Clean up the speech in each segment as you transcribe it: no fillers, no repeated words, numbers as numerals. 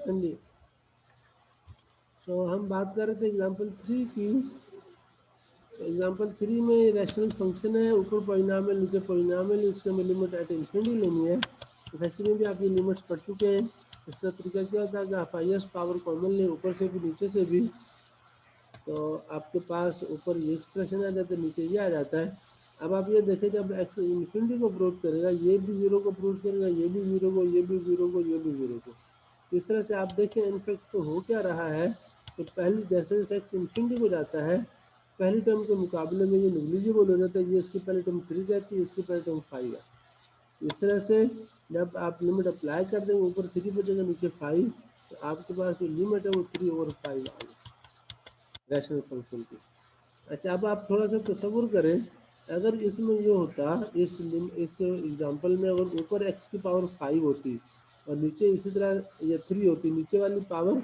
हाँ जी, तो हम बात कर रहे थे एग्जाम्पल 3 की। एग्जाम्पल 3 में रैशनल फंक्शन है, ऊपर परिणाम है नीचे परिणाम है, इसके में लिमिट एट इन्फिनिटी लेनी है। तो फैक्ट्री में भी आप ये लिमिट्स पढ़ चुके हैं। इसका तरीका क्या होता है कि आप हाईएस्ट पावर कॉमन लें, ऊपर से भी नीचे से भी, तो आपके पास ऊपर ये एक्सप्रेशन आ जाता है, नीचे ये आ जाता है। अब आप ये देखें जब एक्स इन्फिनिटी को अप्रोच करेगा, ये भी जीरो को अप्रोच करेगा, ये भी जीरो को, ये भी जीरो को, ये भी जीरो को। इस तरह से आप देखें इनफेक्ट तो हो क्या रहा है, तो पहली जैसे जैसे एक्स इन्फिनिटी को जाता है, पहली टर्म के मुकाबले में ये निग्लिजिबल हो जाता है। ये इसकी पहली टर्म 3 रहती है, इसकी पहली टर्म 5 है। इस तरह से जब आप लिमिट अप्लाई कर देंगे, ऊपर 3 बचेगा नीचे 5, तो आपके पास जो लिमिट है वो 3/5 आ गई रैशनल फंक्शन की। अच्छा, अब आप थोड़ा सा तसव्वुर करें, अगर इसमें ये होता, इस एग्जांपल में अगर ऊपर x की पावर 5 होती और नीचे इसी तरह ये 3 होती, नीचे वाली पावर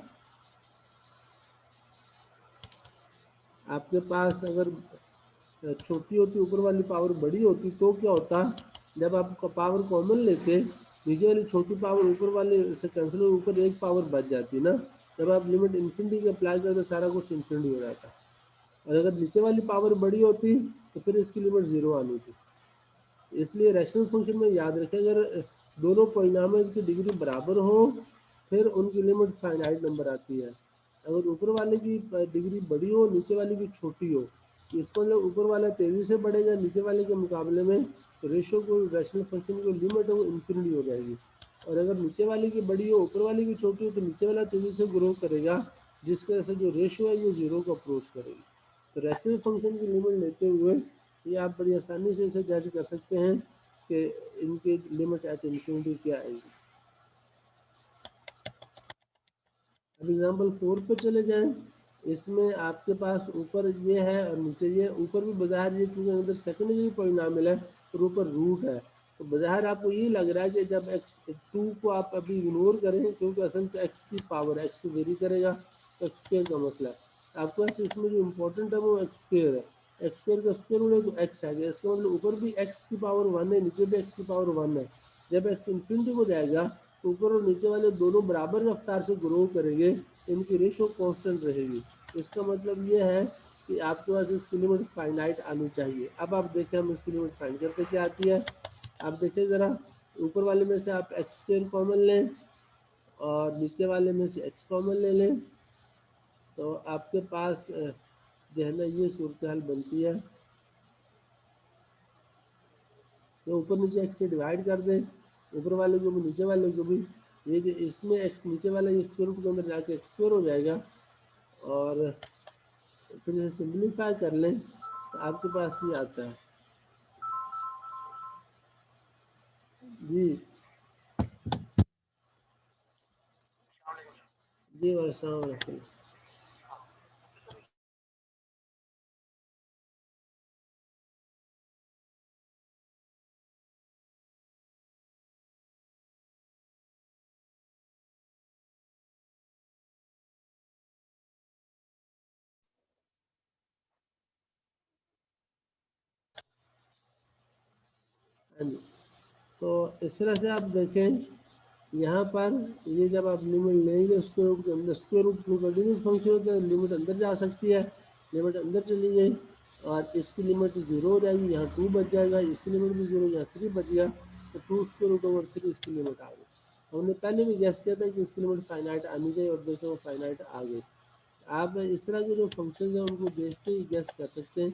आपके पास अगर छोटी होती, ऊपर वाली पावर बड़ी होती, तो क्या होता, जब आप पावर कॉमन लेते, नीचे वाली छोटी पावर ऊपर वाले से कैंसिल हो, ऊपर एक पावर बच जाती ना। जब आप लिमिट इन्फिनिटी की अप्लाई करते, सारा कुछ इन्फिनिटी हो जाता। और अगर नीचे वाली पावर बड़ी होती तो फिर इसकी लिमिट 0 आनी थी। इसलिए रैशनल फंक्शन में याद रखें, अगर दोनों परिणामों की डिग्री बराबर हो फिर उनकी लिमिट फाइनाइट नंबर आती है। अगर ऊपर वाले की डिग्री बड़ी हो, नीचे वाली की छोटी हो, इसको मतलब ऊपर वाला तेजी से बढ़ेगा नीचे वाले के मुकाबले में, तो रेशियो को रैशनल फंक्शन की लिमिट है वो इन्फिनिटी हो जाएगी। और अगर नीचे वाले की बड़ी हो ऊपर वाले की छोटी हो, तो नीचे वाला तेजी से ग्रो करेगा, जिसकी वजह से जो रेशियो है ये 0 को अप्रोच करेगी। तो रैशनल फंक्शन की लिमिट लेते हुए ये आप बड़ी आसानी से इसे जज कर सकते हैं कि इनकी लिमिट एट इन्फिनिटी क्या आएगी। अब एग्जाम्पल 4 पे चले जाएं। इसमें आपके पास ऊपर ये है और नीचे ये, ऊपर भी बाजार ये चूंकि अंदर सेकेंडरी पॉलिनॉमियल है और ऊपर रूट है, तो बाजार आपको यही लग रहा है कि जब x2 को आप अभी इग्नोर करें, क्योंकि असल में x की पावर x वेरी करेगा, तो एक्स स्क्र का मसला है। आपके पास इसमें जो इम्पोर्टेंट है वो एक्स स्क्र है, एक्स स्क्र का स्क्र रूट है तो x आ गया। इसका मतलब ऊपर भी x की पावर 1 है, नीचे भी x की पावर 1 है। जब x इन्फिनिटी को जाएगा, ऊपर और नीचे वाले दोनों बराबर रफ्तार से ग्रो करेंगे, इनकी रेशो कांस्टेंट रहेगी। इसका मतलब ये है कि आपके पास इसकी लिमिट फाइनाइट आनी चाहिए। अब आप देखें हम इसकी लिमिट फाइंड करते क्या आती है। आप देखें ज़रा, ऊपर वाले में से आप एक्स स्क्वायर कॉमन लें और नीचे वाले में से एक्स कॉमन ले लें, तो आपके पास जो है ना ये सूरत हाल बनती है। तो ऊपर नीचे एक्स से डिवाइड कर दें, ऊपर वाले को भी नीचे वाले को भी। ये जो इसमें एक्स नीचे वाला ये स्क्वायर रूट के अंदर जाके एक्स स्क्वायर हो जाएगा, और फिर इसे सिंप्लीफाई कर लें तो आपके पास ये आता है। जी जी, वर्षा। हाँ जी, तो इस तरह से आप देखें यहाँ पर, ये जब आप लिमिट लेंगे उसके रूट के अंदर, square root to continuous function होता है, लिमिट अंदर जा सकती है, लिमिट अंदर चली गई और इसकी लिमिट 0 हो जाएगी, यहाँ 2 बच जाएगा, इसकी लिमिट भी 0, यहाँ 3 बच गया, तो 2 स्क्वायर रूट ओवर 3 इसकी लिमिट आ गई। हमने पहले भी गैस किया था कि इसकी लिमिट फाइनाइट आनी चाहिए, और देखो वो फाइनाइट आ गई। आप इस तरह के जो फंक्शन है उनको देखते ही गैस कर सकते हैं।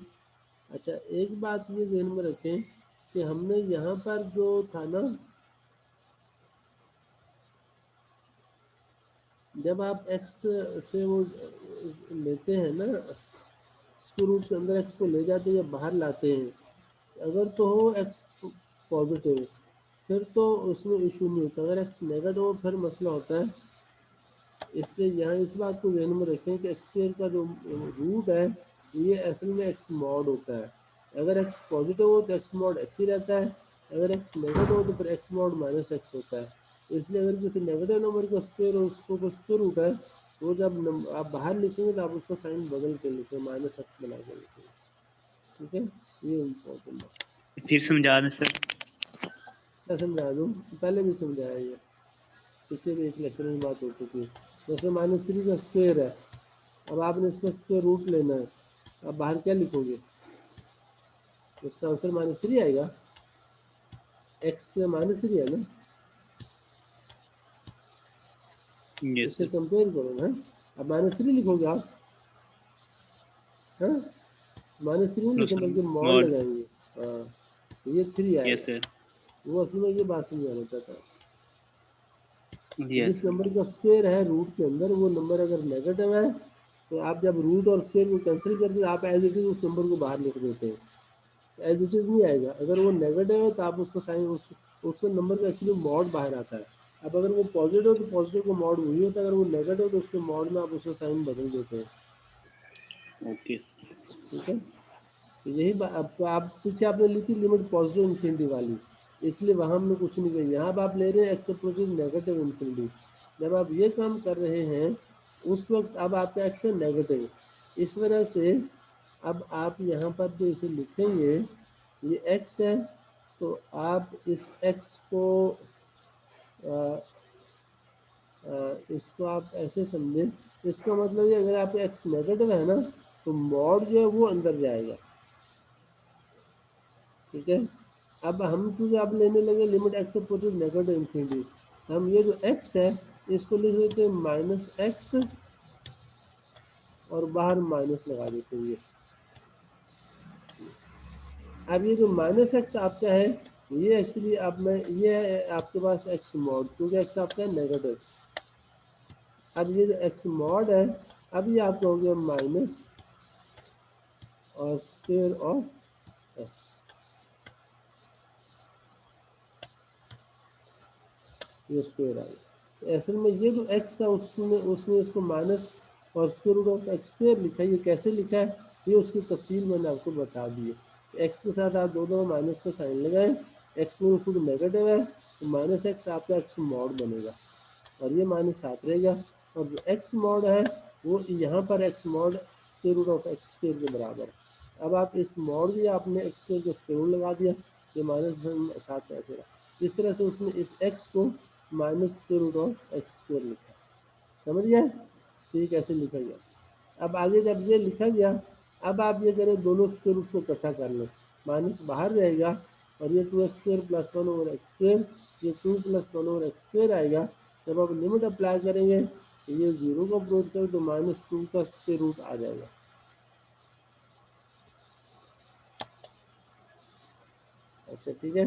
अच्छा, एक बात ये ध्यान में रखें कि हमने यहाँ पर जो था ना, जब आप x से वो लेते हैं ना, स्क्वायर रूट के अंदर x को ले जाते हैं या बाहर लाते हैं, अगर तो हो x पॉजिटिव फिर तो उसमें इशू नहीं होता, अगर x नेगेटिव हो फिर मसला होता है। इसलिए यहाँ इस बात को ध्यान में रखें कि एक्स स्क्वायर का जो रूट है ये असल में एक्स मॉड होता है। अगर एक्स पॉजिटिव हो तो एक्स मॉड एक्स ही रहता है, अगर एक्स नेगेटिव हो तो फिर एक्स मॉड माइनस एक्स होता है। इसलिए अगर किसी नेगेटिव नंबर का स्क्वायर उसको कुछ स्क्वायर रूट है, तो जब आप बाहर लिखेंगे तो आप उसका साइन बदल के लिखें, माइनस एक्स बना के लिखेंगे। ठीक है, ये इम्पोर्टेंट है। फिर समझा दें सर। क्या समझा दूँ, पहले भी समझाया ये। पिछले भी एक लेक्चर में बात हो चुकी है। जैसे -3 का स्क्वायर है, अब आपने इसका स्क्वायर रूट लेना है, अब बाहर क्या लिखोगे? इसका आंसर -3 आएगा, एक्स का -3 है ना, यस इससे सर। कंपेयर करो ना। अब -3 लिखोगे आप, हाँ -3 नहीं नो लिखें सर, बल्कि मॉड मॉड। लगाएंगे। हाँ तो ये 3 यस आएगा। सर। वो असल में ये बात समझाना चाहता है। यस जिस सर। नंबर का स्क्वायर है रूट के अंदर, वो नंबर अगर नेगेटिव है तो आप जब रूट और स्क्वायर को कैंसिल करके आप एज इट इज उस नंबर को बाहर लिख देते हैं। एज इट इज नहीं आएगा, अगर वो नेगेटिव है तो आप उसको साइन उसको नंबर का एक्चुअली मॉड बाहर आता है। अब अगर वो पॉजिटिव तो पॉजिटिव को मॉड वही होता है, अगर वो नेगेटिव तो उसके मॉड में आप उसका साइन बदल देते हैं। ओके। ठीक है, तो यही आप पीछे आपने लिखी लिमिट पॉजिटिव इन्फिनिटी वाली, इसलिए वहाँ हमने कुछ नहीं किया। यहाँ अब आप ले रहे हैं एक्स अप्रोचेज नेगेटिव इन्फिनिटी। जब आप ये काम कर रहे हैं उस वक्त अब आपका एक्स है नेगेटिव, इस वजह से अब आप यहाँ पर जो इसे लिखेंगे ये एक्स है, तो आप इस एक्स को इसको आप ऐसे समझें, इसका मतलब ये अगर आप एक्स नेगेटिव है ना तो मॉड जो है वो अंदर जाएगा। ठीक है, अब हम क्योंकि आप लेने लगे limit x approaches negative infinity, हम ये जो एक्स है इसको लिख देते हैं -x और बाहर माइनस लगा देते हैं। अब ये जो -x आपका है ये एक्चुअली आप में ये है आपके पास x मॉड, क्योंकि x आपका है नेगेटिव। अब ये जो x मॉड है, अब ये आपका हो गया माइनस और स्क्वायर ऑफ x। ये स्क्वायर आ गया। तो असल में ये जो x है उसमें उसने इसको माइनस और square root of x square लिखा है। ये कैसे लिखा है ये उसकी तफसील मैंने आपको बता दी है। एक्स के साथ आप दोनों माइनस का साइन लगाएं, एक्स में खुद नेगेटिव है तो -x आपका एक्स मॉड बनेगा और ये माइनस साथ रहेगा, और जो एक्स मॉड है वो यहाँ पर x mod square root of x square के बराबर है। अब आप इस मॉड भी आपने एक्स स्क्वायर को स्क्वायर रूट लगा दिया, ये माइनस साथ ऐसे रहा। इस तरह से उसने इस एक्स को minus square root of x square लिखा, समझ गया? तो ये कैसे लिखा गया। अब आगे जब ये लिखा गया, अब आप ये करें दोनों स्क्वायर रूट्स को इकट्ठा कर लें, माइनस बाहर रहेगा और ये 2x² + 1/x², ये 2 + 1/x² आएगा। जब आप लिमिट अप्लाई करेंगे तो ये 0 को अप्रोच करें तो -2 का स्क्वायर रूट आ जाएगा। अच्छा ठीक है,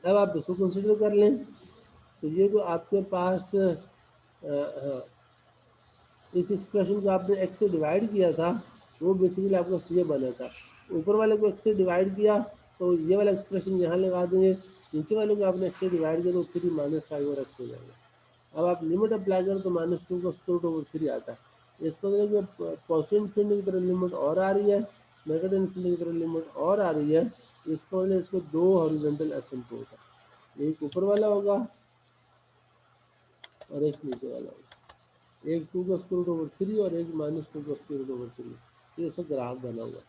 अब आप इसको कंसिडर कर लें तो ये जो आपके पास हाँ, इस एक्सप्रेशन को आपने x से डिवाइड किया था वो बेसिकली आपका ये बना था। ऊपर वाले को x से डिवाइड किया तो ये वाला एक्सप्रेशन यहाँ लगा देंगे, नीचे वाले को आपने x से डिवाइड किया तो 3 -5 और x हो जाएगा। अब आप लिमिट अप्लाई करें तो -2 का स्क्वायर रूट /3 आता है। इसको देखिए पॉजिटिव इन्फिनिटी की तरफ लिमिट और आ रही है, नेगेटिव इन्फिनिटी की तरफ लिमिट और आ रही है। इसको इसको दो हॉरिजॉन्टल एसिम्प्टोट है, एक ऊपर वाला होगा और एक नीचे वाला होगा, एक 2 का स्क्वायर रूट /3 और एक -2 का स्क्वायर रूट /3। ये सब ग्राफ बना हुआ है।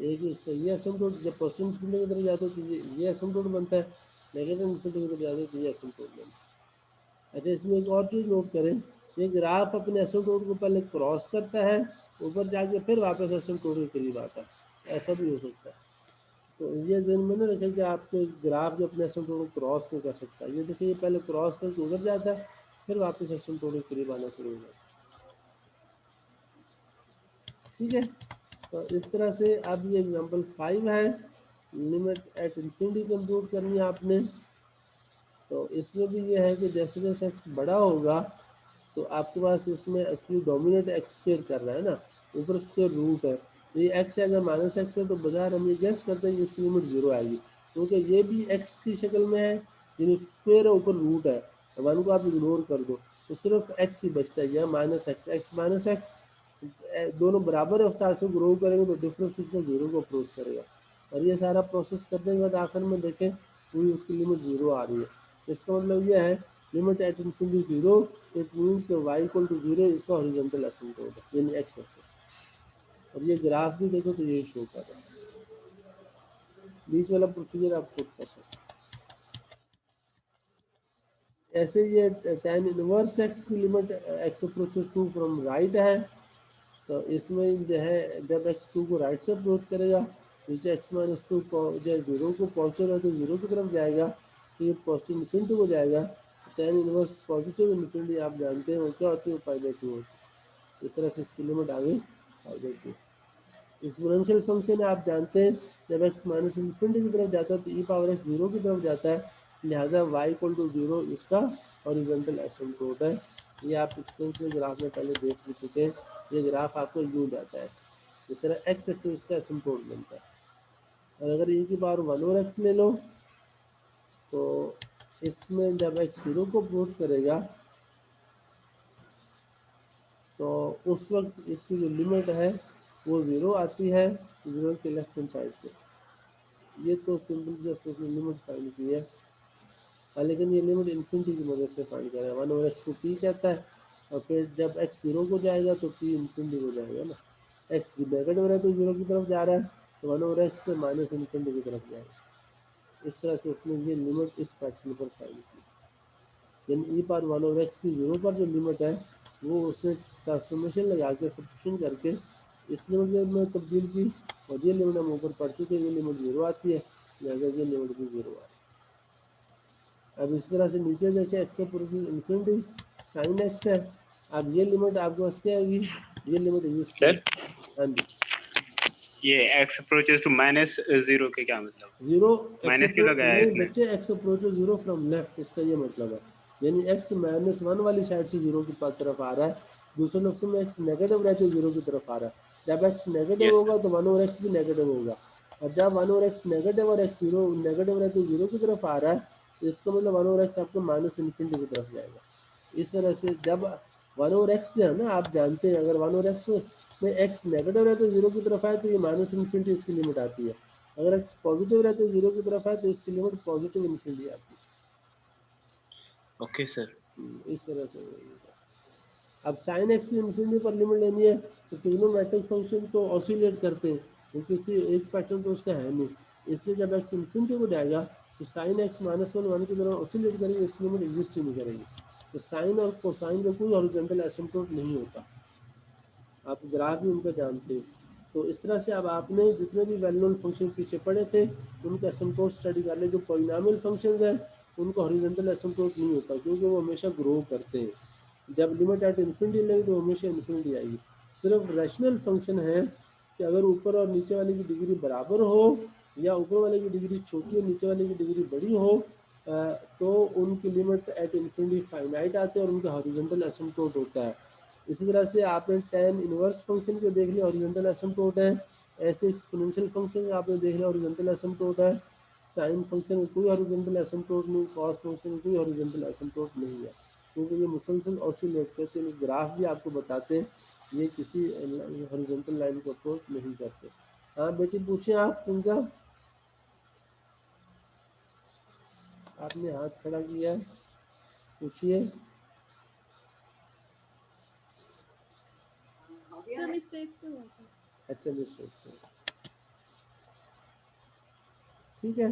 एक इसका ये एसिम्प्टोट जब पॉजिटिव इन्फिनिटी की तरफ जाते हैं तो ये एसिम्प्टोट बनता है, नेगेटिव इन्फिनिटी की तरफ जाते हैं तो ये एसिम्प्टोट बनता है। अच्छा इसमें एक और चीज़ नोट करें, ये ग्राफ अपने एसिम्प्टोट को पहले क्रॉस करता है, ऊपर जाके फिर वापस एसिम्प्टोट के करीब आता है, ऐसा भी हो सकता है। तो ये ध्यान में न रखें कि आपके ग्राफ जो अपने एसिम्प्टोट को क्रॉस नहीं कर सकता। ये देखिए ये पहले क्रॉस करके उधर जाता है फिर वापस एसिम्प्टोट के करीब आना शुरू हो जाता है। ठीक है, तो इस तरह से अब ये एग्जांपल 5 है, लिमिट एट इन्फिनिटी कंप्यूट करनी है आपने। तो इसमें भी ये है कि जैसे जैसे x बड़ा होगा तो आपके पास इसमें एक्चुअली डोमिनेट एक्स स्क्वायर कर रहा है ना, ऊपर स्क्वायर रूट है, तो ये x अगर -x है तो बाजार हम ये गेस करते हैं कि इसकी लिमिट 0 आएगी, क्योंकि ये भी x की शक्ल में है, यानी स्क्वायर है ऊपर रूट है, वन को आप इग्नोर कर दो तो सिर्फ x ही बचता है, या -x, x दोनों बराबर रफ्तार से ग्रो करेंगे तो डिफरेंस उसका 0 को अप्रोच करेगा। और ये सारा प्रोसेस करने के बाद आखिर में देखें पूरी उसकी लिमिट 0 आ रही है। इसका मतलब यह है limit at infinity 0, it means कि y = 0 इसका हॉरिजॉन्टल एसिम्प्टोट है यानी x एक्सिस। और ये ग्राफ भी देखो तो ये शो कर रहा है, बीच वाला प्रोसीजर आप खुद कर सकते ऐसे ये tan इनवर्स x की limit x approaches 2 from right है, तो इसमें जो है जब x 2 को राइट से अप्रोच करेगा, नीचे x माइनस 2 जो जीरो को पॉजिटिव है तो जीरो की तरफ जाएगा, तो ये पॉजिटिव इन्फिनिटी को जाएगा। tan इनवर्स पॉजिटिव इन्फिनिटी आप जानते हैं वो क्या होती है, पाई बाई 2 होती है। इस तरह से इसकी लिमिट आ गई पाई बाई 2। एक्सपोनेंशियल फंक्शन आप जानते हैं जब x माइनस इन्फिनिटी की तरफ जाता है तो e पावर x जीरो की तरफ जाता है, लिहाजा y इक्वल टू जीरो इसका हॉरिजॉन्टल एसिम्प्टोट है। ये आप एक्सपोनेंशियल ग्राफ में पहले देख भी चुके हैं, ये ग्राफ आपको यूज आता है। इस तरह x एक्सिस का एसिम्प्टोट बनता है, और अगर e की पावर 1 और x ले लो तो इसमें जब x जीरो को अप्रोच करेगा तो उस वक्त इसकी जो लिमिट है वो ज़ीरो आती है, जीरो के लेफ्ट हैंड साइड से। ये तो सिंपल जस्ट उसने लिमिट फाइंड की है, लेकिन ये लिमिट इन्फिनिटी की मदद से फाइंड करें। 1 ओवर एक्स को p कहता है, और फिर जब x जीरो को जाएगा तो p इन्फिनिटी को जाएगा ना, x नेगेटिव है तो जीरो की तरफ जा रहा है, तो 1 ओवर एक्स से माइनस इन्फिनिटी की तरफ जाएगा। इस तरह से उसने ये लिमिट इस पैटर्न पर फाइंड की। यानी e पावर 1 ओवर एक्स की जीरो पर जो लिमिट है वो उसने ट्रांसफॉर्मेशन लगा के सब्स्टिट्यूशन करके इस लिमिट में तब्दील की, और ये लिमिट हम ऊपर पढ़ चुके हैं, ये लिमिट जीरो आती है, लिहाजा ये लिमिट भी जीरो आ रही है। अब इस तरह से नीचे देखें x approaches infinity sine x है, अब ये लिमिट आपके पास क्या आएगी, ये लिमिट एग्जिस्ट सर हाँ जी ये x approaches to minus zero के क्या मतलब, जीरो माइनस क्यों लगाया है नहीं इसने? बच्चे, x approaches zero from left, इसका ये मतलब है, यानी एक्स माइनस 1 वाली साइड से जीरो की तरफ आ रहा है, दूसरे लफ्ज़ों में एक्स नेगेटिव रहते हुए जीरो की तरफ आ रहा है। जब एक्स नेगेटिव यस होगा तो 1 ओवर एक्स भी नेगेटिव होगा, और जब 1 ओवर एक्स नेगेटिव और एक्स जीरो नेगेटिव रहते हुए जीरो की तरफ आ रहा है, तो इसका मतलब 1 ओवर एक्स आपको माइनस इन्फिनिटी की तरफ जाएगा। इस तरह से जब 1 ओवर एक्स जो है ना, आप जानते हैं अगर 1 ओवर एक्स में एक्स नेगेटिव रहते हुए जीरो की तरफ आए तो ये माइनस इन्फिनिटी इसकी लिमिट आती है, अगर एक्स पॉजिटिव रहते हुए जीरो की तरफ आए तो इसकी लिमिट पॉजिटिव इन्फिनिटी आती है। Okay sir. इस तरह से अब साइन एक्स की इन्फिनिटी पर लिमिट लेनी है तो ट्रिग्नोमेट्रिक फंक्शन तो ऑसिलेट करते हैं, क्योंकि किसी एक पैटर्न तो उसका है नहीं, इसलिए जब एक्स इन्फिनिटी को जाएगा तो साइन एक्स माइनस 1 की तरह ऑसिलेट करेंगे, इस लिमिट एग्जिस्ट ही नहीं करेगी। तो साइन और कोसाइन का कोई हॉरिजॉन्टल एसिम्प्टोट नहीं होता, आप ग्राफ भी उनका जानते हैं। तो इस तरह से अब आपने जितने भी वेल नोन फंक्शन पीछे पढ़े थे उनका एसिम्प्टोट स्टडी कर ले। जो पॉलिनॉमियल फंक्शंस हैं उनको हॉरिजॉन्टल एसिम्प्टोट नहीं होता, क्योंकि वो हमेशा ग्रो करते हैं, जब लिमिट एट इन्फिनिटी लेगी तो हमेशा इन्फिनिटी आएगी। सिर्फ रैशनल फंक्शन है कि अगर ऊपर और नीचे वाले की डिग्री बराबर हो, या ऊपर वाले की डिग्री छोटी और नीचे वाले की डिग्री बड़ी हो, तो उनकी लिमिट एट इन्फिनिटी फाइनाइट आते हैं और उनका हॉरिजॉन्टल एसिम्प्टोट होता है। इसी तरह से आपने tan इनवर्स फंक्शन को देख लिया, हॉरिजॉन्टल एसिम्प्टोट है, ऐसे एक्सपोनेंशियल फंक्शन आपने देख लिया, हॉरिजॉन्टल एसिम्प्टोट है, साइन फंक्शन में कोई हॉरिजॉन्टल एसिम्प्टोट नहीं, कॉस फंक्शन में कोई हॉरिजॉन्टल एसिम्प्टोट नहीं है, क्योंकि ये मुसलसल ऑसिलेट करते हैं। ग्राफ भी आपको बताते हैं ये किसी हॉरिजॉन्टल लाइन को अप्रोच नहीं करते। हाँ बेटी पूछिए आप, किंजा आपने हाथ खड़ा किया है, पूछिए। मिस्टेक से हुआ था। अच्छा मिस्टेक से, ठीक है।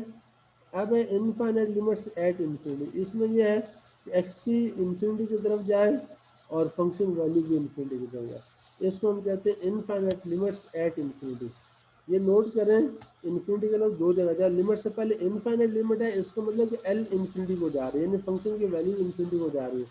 अब है इनफाइनाइट लिमिट्स एट इन्फिनिटी, इसमें यह है कि एक्स की इन्फिनिटी की तरफ जाए और फंक्शन वैल्यू भी इन्फिनिटी की तरफ जाए, इसको हम कहते हैं इनफाइनाइट लिमिट्स एट इन्फिनिटी। ये नोट करें, इन्फिनिटी के लोग दो जगह जाए, लिमिट से पहले इनफाइनाइट लिमिट है, इसका मतलब कि एल इन्फिनिटी को जा रही है, यानी फंक्शन की वैल्यू इन्फिनिटी को जा रही है।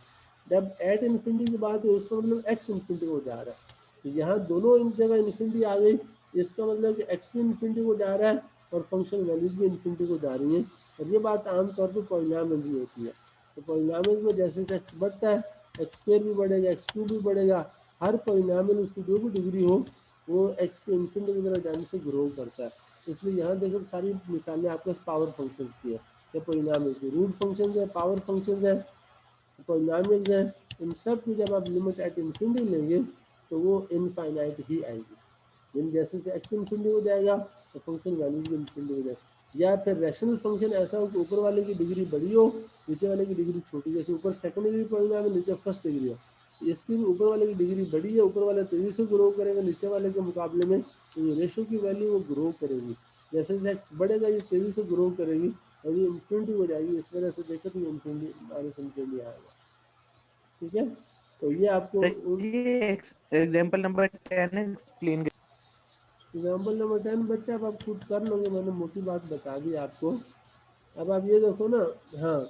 जब एट इन्फिनिटी की बात है इसका मतलब एक्स इन्फिनिटी को जा रहा है, तो यहाँ दोनों जगह इन्फिनिटी आ गई, इसका मतलब कि एक्स भी इन्फिनिटी को जा रहा है और फंक्शन वैल्यूज भी इन्फिनिटी को जा रही है। और ये बात आमतौर पर पॉलिनॉमियल में होती है, तो पॉलिनॉमियल में जैसे जैसे एक्स बढ़ता है एक्स स्क्वायर भी बढ़ेगा, एक्स क्यूब भी बढ़ेगा, हर पॉलिनॉमियल उसकी जो भी डिग्री हो वो एक्स के इन्फिनिटी की तरफ जाने से ग्रो करता है। इसलिए यहाँ देखो सारी मिसालें आपके पास पावर फंक्शन की है, या पॉलिनॉमियल की, रूट फंक्शन है, पावर फंक्शन है, पॉलिनॉमियल्स हैं, इन सब की जब आप लिमिट एट इन्फिनिटी लेंगे तो वो इनफाइनाइट ही आएगी। लेकिन जैसे से एक्स इन्फिनिटी हो जाएगा तो फंक्शन वैल्यू भी इन्फिनिटी हो जाएगी। या फिर रैशनल फंक्शन ऐसा हो कि ऊपर वाले की डिग्री बड़ी हो, नीचे वाले की डिग्री छोटी, जैसे ऊपर सेकंड डिग्री पॉलिनॉमियल नीचे फर्स्ट डिग्री हो, इसकी भी ऊपर वाले की डिग्री बड़ी है, ऊपर वाले तेजी से ग्रो करेगा नीचे वाले के मुकाबले में, तो ये रेशो की वैल्यू वो ग्रो करेगी, जैसे जैसे बढ़ेगा ये तेजी से ग्रो करेगी, और ये इन्फिनिटी हो जाएगी, इस वजह से देखो तो ये इन्फिनिटी माइनस इन्फिनिटी आएगा। ठीक है, तो ये आपको सर ये example number 10 explain example number 10 बच्चे अब आप खुद कर लोगे, मैंने मोटी बात बता दी आपको। अब आप ये देखो ना, हाँ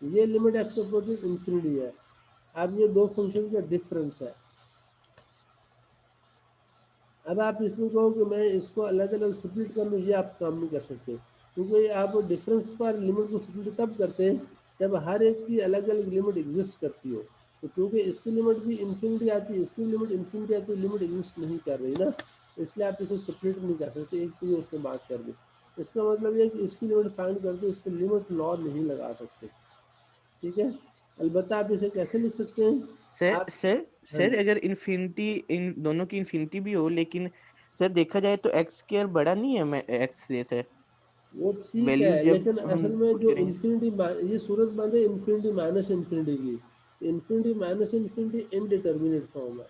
ये लिमिट एक्स अप्रोचेस इन्फिनिटी है। अब ये दो फंक्शन का डिफरेंस है। अब आप इसमें कहो कि मैं इसको अलग अलग स्प्लिट कर लूँ, ये आप काम नहीं कर सकते, क्योंकि आप डिफरेंस पर लिमिट को स्प्लिट तब करते हैं जब हर एक की अलग अलग लिमिट एग्जिस्ट करती हो। तो क्योंकि इसकी लिमिट भी इन्फिनिटी आती है, इसकी लिमिट इन्फिनिटी आती है, लिमिट एग्जिस्ट नहीं कर रही ना, इसलिए आप इसे स्प्लिट नहीं कर सकते, एक तो ये उसने बात कर दी। इसका मतलब ये है कि इसकी लिमिट फाइंड करते इस पर लिमिट लॉ नहीं लगा सकते। ठीक है, अलबत्ता आप इसे कैसे लिख सकते हैं सर आप? सर हाँ सर जी, अगर इन्फिनिटी इन दोनों की इन्फिनिटी भी हो, लेकिन सर देखा जाए तो एक्स स्क्वायर बड़ा नहीं है मैं एक्स से सर, वो ठीक वैल्यू है, जब लेकिन हम असल में पुट जो करेंगे। इन्फिनिटी ये सूरत बन रही है इन्फिनिटी माइनस इन्फिनिटी की। Infinity minus infinity indeterminate form है।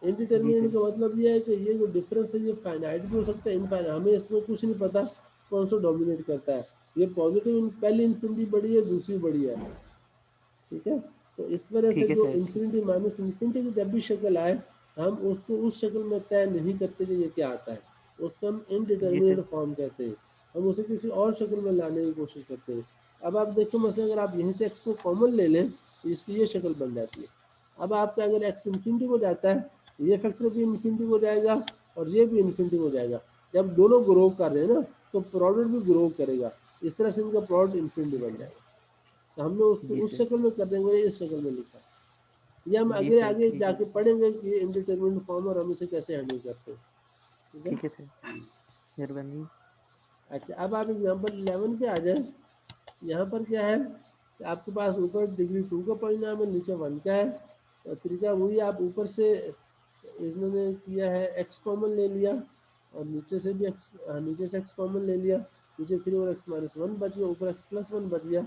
जी इनडिटर्मिनेट सर। का मतलब ये है कि ये जो डिफरेंस है ये फाइनाइट भी हो सकता है, इनफाइनाइट, हमें इसमें कुछ नहीं पता कौन सा डोमिनेट करता है। ये पॉजिटिव पहली इन्फिनिटी बड़ी है, दूसरी बड़ी है। ठीक है, तो इस वजह से ठीक है जो सर। इन्फिनिटी माइनस इन्फिनिटी की जब भी शक्ल आए, हम उसको उस शक्ल में तय नहीं करते कि ये क्या आता है, उसको हम जी इनडिटर्मिनेट सर। फॉर्म कहते हैं। हम उसे किसी और शक्ल में लाने की कोशिश करते हैं। अब आप देखो मसलन अगर आप यहीं से एक्स को कॉमन ले लें तो इसकी ये शक्ल बन जाती है। अब आपका अगर एक्स इन्फिनिटी को जाता है, ये फैक्टर भी इन्फिनिटी हो जाएगा और ये भी इन्फिनिटी हो जाएगा। जब दोनों ग्रो कर रहे हैं ना, तो प्रोडक्ट भी ग्रो करेगा, इस तरह से इनका प्रोडक्ट इन्फिनिटी जी बन सर। जाएगा। तो हमने उसको जी उस सर। शक्ल में कर देंगे, इस शक्ल में लिखा। ये हम जी आगे सर आगे ठीक है। जाके पढ़ेंगे कि ये इंडिटरमिनेट फॉर्म और हम इसे कैसे हैंडल करते हैं। ठीक है, ठीक है सर, मेहरबानी। अच्छा अब आप एग्जांपल 11 पे आ जाए। यहाँ पर क्या है कि आपके पास ऊपर डिग्री 2 का परिणाम है, नीचे 1 का है। और तरीका वही, आप ऊपर से इन्होंने किया है एक्स कॉमन ले लिया और नीचे से भी एक्स, नीचे से एक्स कॉमन ले लिया, नीचे 3 और एक्स माइनस 1 बच गया, ऊपर एक्स प्लस 1 बच गया।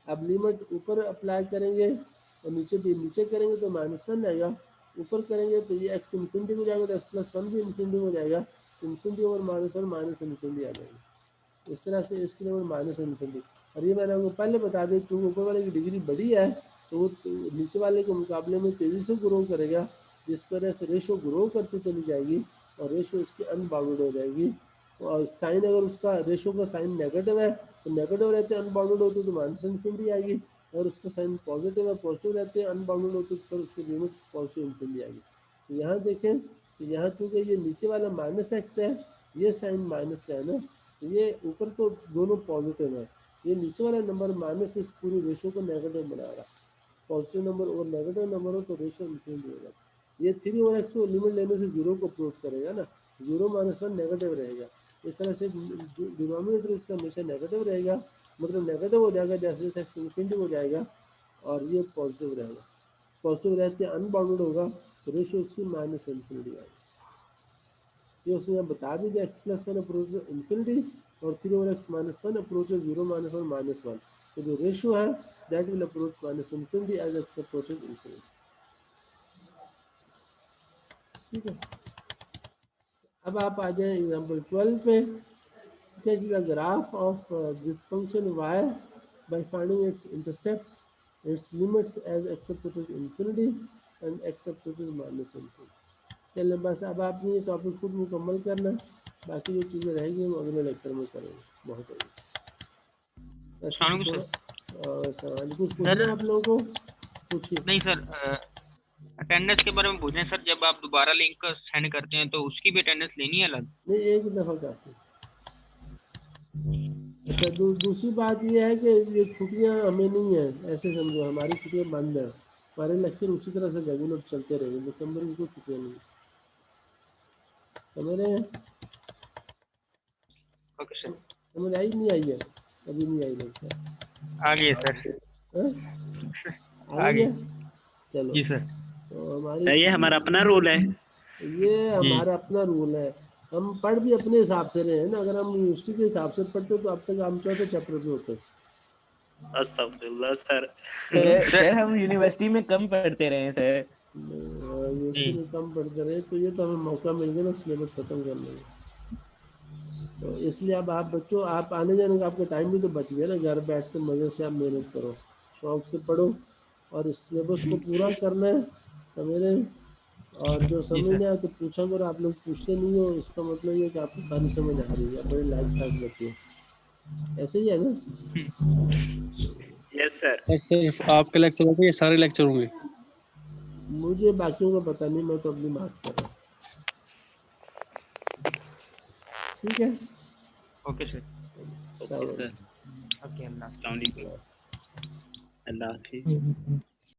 अब लिमिट ऊपर अप्लाई करेंगे और नीचे भी, नीचे करेंगे तो -1 आएगा, ऊपर करेंगे तो ये एक्स इन्फिनिटी हो जाएगा, तो एक्स प्लस 1 भी इन्फिनिटी हो जाएगा, इन्फिनिटी ओवर -1 माइनस इन्फिनिटी आ जाएगी। इस तरह से इसके लिए माइनस इन्फिनिटी। और ये मैंने आपको पहले बता दें, क्योंकि ऊपर वाले की डिग्री बड़ी है तो वो नीचे वाले के मुकाबले में तेज़ी से ग्रो करेगा, जिस वजह से रेशो ग्रो करती चली जाएगी और रेशो इसकी अनबाउंडेड हो जाएगी। और साइन अगर उसका रेशो का साइन नेगेटिव है तो नेगेटिव रहते हैं, अनबाउंडेड होते तो माइनस इन्फिनिटी आएगी। अगर उसका साइन पॉजिटिव है, पॉजिटिव रहते हैं, अनबाउंडेड होते तो फिर उसकी लिमिट पॉजिटिव इन्फिनिटी आएगी। तो यहाँ देखें, तो यहाँ चूँकि ये नीचे वाला माइनस एक्स है, ये साइन माइनस का है ना, तो ये ऊपर तो दोनों पॉजिटिव है, ये नीचे वाला नंबर माइनस इस पूरी रेशो को नेगेटिव बनाएगा। पॉजिटिव नंबर और नेगेटिव नंबर हो तो रेशो इन्फिनिटी होगा। ये 3 और एक्स को लिमिट लेने से 0 को अप्रोच करेगा ना, 0 माइनस 1 नेगेटिव रहेगा। इस तरह से डिनोमिनेटर इसका हमेशा नेगेटिव रहेगा, मतलब नेगेटिव हो जाएगा जैसे जैसे एक्स इन्फिनिटी हो जाएगा, और ये पॉजिटिव रहेगा। पॉजिटिव रहते अनबाउंडेड होगा तो रेशो उसकी माइनस इन्फिनिटी आएगी। ये उसने यहाँ बता भी दिया, एक्स प्लस 1 अप्रोच इन्फिनिटी और 3 और x minus 1 approach 0 minus 1 minus 1। तो जो रेशियो है that will approach minus infinity as x approaches infinity. ठीक है, अब आप आ जाए एग्जांपल 12 पे। sketch the graph of this function y by finding its intercepts, its limits as x approaches infinity and x approaches minus infinity। चलिए बस अब आपने ये टॉपिक खुद मुकम्मल करना, बाकी जो चीज़ें रहेंगी हम अगले लेक्चर में करेंगे। बहुत बढ़िया। ऐसे तो सर थोड़ा सवाल कुछ सर पूछना आप लोगों को, पूछिए। नहीं सर, अटेंडेंस के बारे में पूछ रहे हैं सर। जब आप दोबारा लिंक सेंड करते हैं तो उसकी भी अटेंडेंस लेनी है अलग? नहीं, एक दफ़ा काफ़ी। अच्छा, दूसरी बात ये है कि ये छुट्टियां हमें नहीं है, ऐसे समझो हमारी छुट्टियां बंद है, हमारे लेक्चर उसी तरह से रेगुलर चलते रहेंगे, दिसंबर की कोई छुट्टियां नहीं है। समझ रहे हैं? ओके सर, समझ आई नहीं आई है? अभी नहीं आई लगता है। आ गई सर। हाँ? आ आ गई गई है? चलो, जी सर। तो हमारी ये हमारा अपना रूल है ये जी। हमारा अपना रूल है। हम पढ़ भी अपने हिसाब से रहे हैं ना, अगर हम यूनिवर्सिटी के हिसाब से पढ़ते तो अब तक हम चौथे चैप्टर पे होते। अस्तगफुरुल्लाह सर। सर हम यूनिवर्सिटी में कम पढ़ते रहे हैं सर। यूनिवर्सिटी में कम पढ़ते रहे तो ये तो हमें मौका मिल गया ना सिलेबस खत्म करने का। तो इसलिए अब आप बच्चों, आप आने जाने का आपका टाइम भी तो बच गया ना, घर बैठ के मज़े से आप मेहनत करो, शौक से पढ़ो, और इस सिलेबस को पूरा करना है समझे। और जो जी समझ सर। नहीं आया तो पूछा करो, आप लोग पूछते नहीं हो, इसका मतलब ये कि आपको सारी समझ आ रही है, बड़े लाइक ठाक बच्चे हो। ऐसे ही है ना। Yes sir. सर सिर्फ आपके लेक्चर होंगे या सारे लेक्चर होंगे? मुझे बाकियों का पता नहीं, मैं तो अपनी बात कर रहा हूँ। ठीक है, ओके सर। चलो। ओके अल्लाह। अस्सलाम वालेकुम। अल्लाह हाफिज।